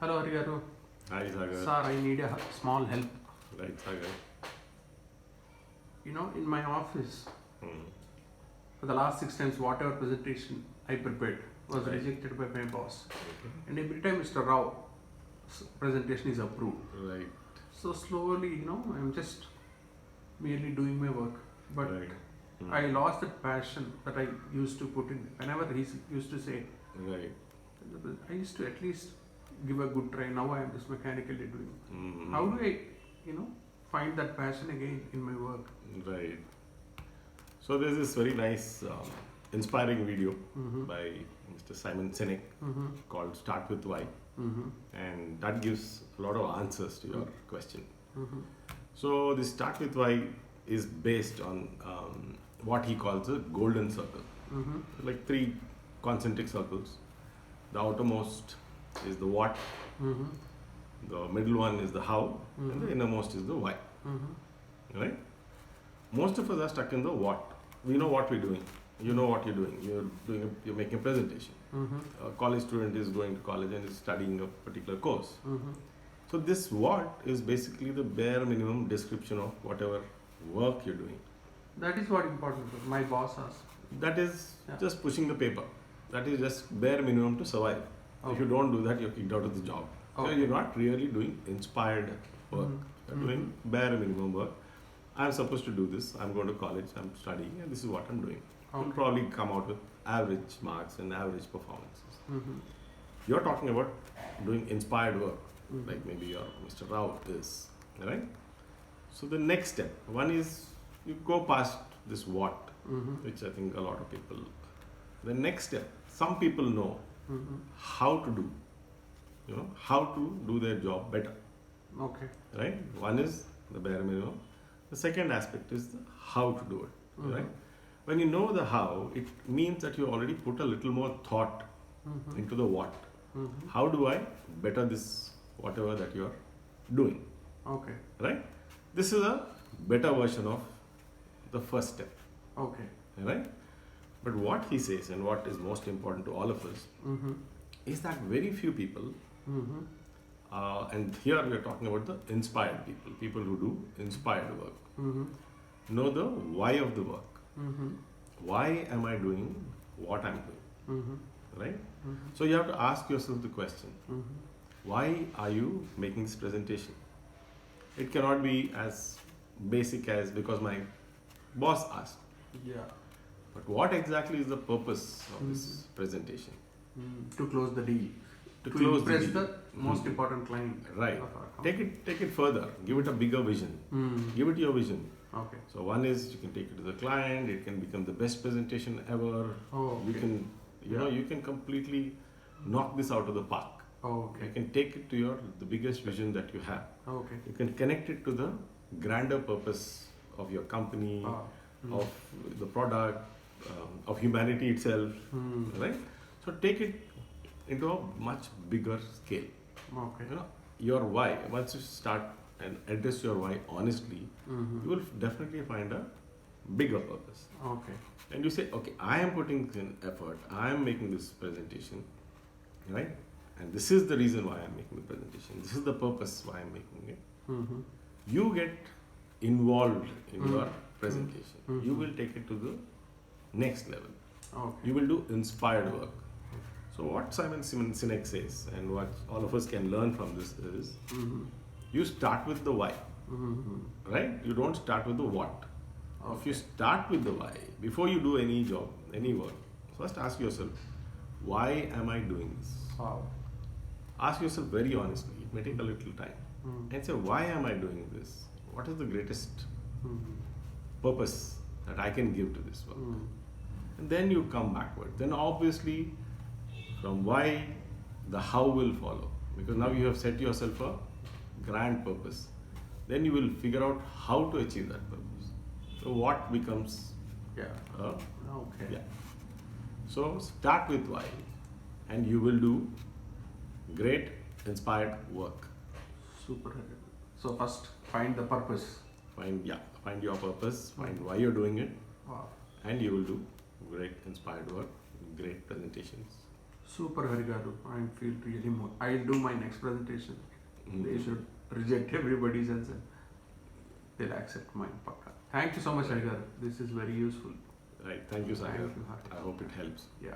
Hello, Harigaru. Hi, Sagar. Sir, I need a small help. Right, Sagar. In my office, Hmm. for the last 6 times, whatever presentation I prepared was Right. rejected by my boss. Okay. And every time Mr. Rao's presentation is approved. Right. So slowly, I'm just merely doing my work. But Right. Hmm. I lost that passion that I used to put in. Whenever he used to say, Right. I used to at least give a good try. Now I am just mechanically doing. Hmm. How do I, find that passion again in my work? Right. So there's this very nice, inspiring video Mm-hmm. by Mr. Simon Sinek Mm-hmm. called "Start with Why," Mm-hmm. and that gives a lot of answers to your question. Mm-hmm. So the "Start with Why" is based on what he calls a golden circle, Mm-hmm. like three concentric circles. The outermost is the what, Mm-hmm. the middle one is the how, and Mhm. the innermost is the why. Mm-hmm. Right? Most of us are stuck in the what. We know what we're doing. You know what you're doing. You're making a presentation. Mm-hmm. A college student is going to college and is studying a particular course. Mm-hmm. So this what is basically the bare minimum description of whatever work you're doing. That is what important. My boss asked. That is Yeah. just pushing the paper. That is just bare minimum to survive. If you don't do that, you're kicked out of the job. So Okay. you're not really doing inspired work. Mhm. You're doing bare minimum work. I'm supposed to do this. I'm going to college. I'm studying, and this is what I'm doing. You'll Okay. probably come out with average marks and average performances. Mm-hmm. You're talking about doing inspired work, Mhm. like maybe your Mr. Rao is, right? So the next step, one is you go past this what, Mm-hmm. which I think a lot of people. The next step, some people know Mm-hmm. how to do, how to do their job better, Okay. right? One is the bare minimum. The second aspect is the how to do it, Mhm. right? When you know the how, it means that you already put a little more thought Mm-hmm. into the what. Mm-hmm. How do I better this, whatever that you're doing, Okay. right? This is a better version of the first step, Okay. right? But what he says and what is most important to all of us Mm-hmm. is that very few people, Mm-hmm. and here we are talking about the inspired people, people who do inspired work, Mm-hmm. know the why of the work. Mm-hmm. Why am I doing what I'm doing, Mm-hmm. right? Mm-hmm. So you have to ask yourself the question, Mm-hmm. why are you making this presentation? It cannot be as basic as because my boss asked. Yeah. But what exactly is the purpose of this presentation? To close the deal. To To close the impress deal. the most important client. Right. Of our company. Take it further. Give it a bigger vision. Mm. Give it your vision. Okay. So one is you can take it to the client. It can become the best presentation ever. Oh, You okay. can, Yeah. you can completely knock this out of the park. Oh, You okay. can take it to the biggest vision that you have. Okay. You can connect it to the grander purpose of your company, Ah. of the product, of humanity itself, Mm. right? So take it into a much bigger scale. Okay. Your why. Once you start and address your why honestly, Mm-hmm. you will definitely find a bigger purpose. Okay. And you say, okay, I am putting in effort. I am making this presentation, right? And this is the reason why I am making the presentation. This is the purpose why I am making it. Mm-hmm. You get involved in Mm. your presentation. Mhm. You will take it to the next level. Okay. You will do inspired work. So what Simon Sinek says and what all of us can learn from this is Mm-hmm. you start with the why, Mm-hmm. right? You don't start with the what. If you Okay. start with the why, before you do any job, any work, first ask yourself, why am I doing this? Wow. Ask yourself very honestly. It may take a little time. Mm. And say, why am I doing this? What is the greatest Mm. purpose that I can give to this work? Mm. And then you come backward. Then obviously, from why, the how will follow. Because now you have set yourself a grand purpose. Then you will figure out how to achieve that purpose. So what becomes, Yeah. Okay. yeah. So start with why, and you will do great, inspired work. Super. So first find the purpose. Find your purpose, find why you're doing it, Wow. and you will do great, inspired work, great presentations. Super Hari garu. I feel really more. I'll do my next presentation. They should reject everybody's else and they'll accept mine. Pakka. Thank you so much, Hari garu. This is very useful. Right. Thank you, Sagar. Thank you, Hari. I hope it helps. Yeah.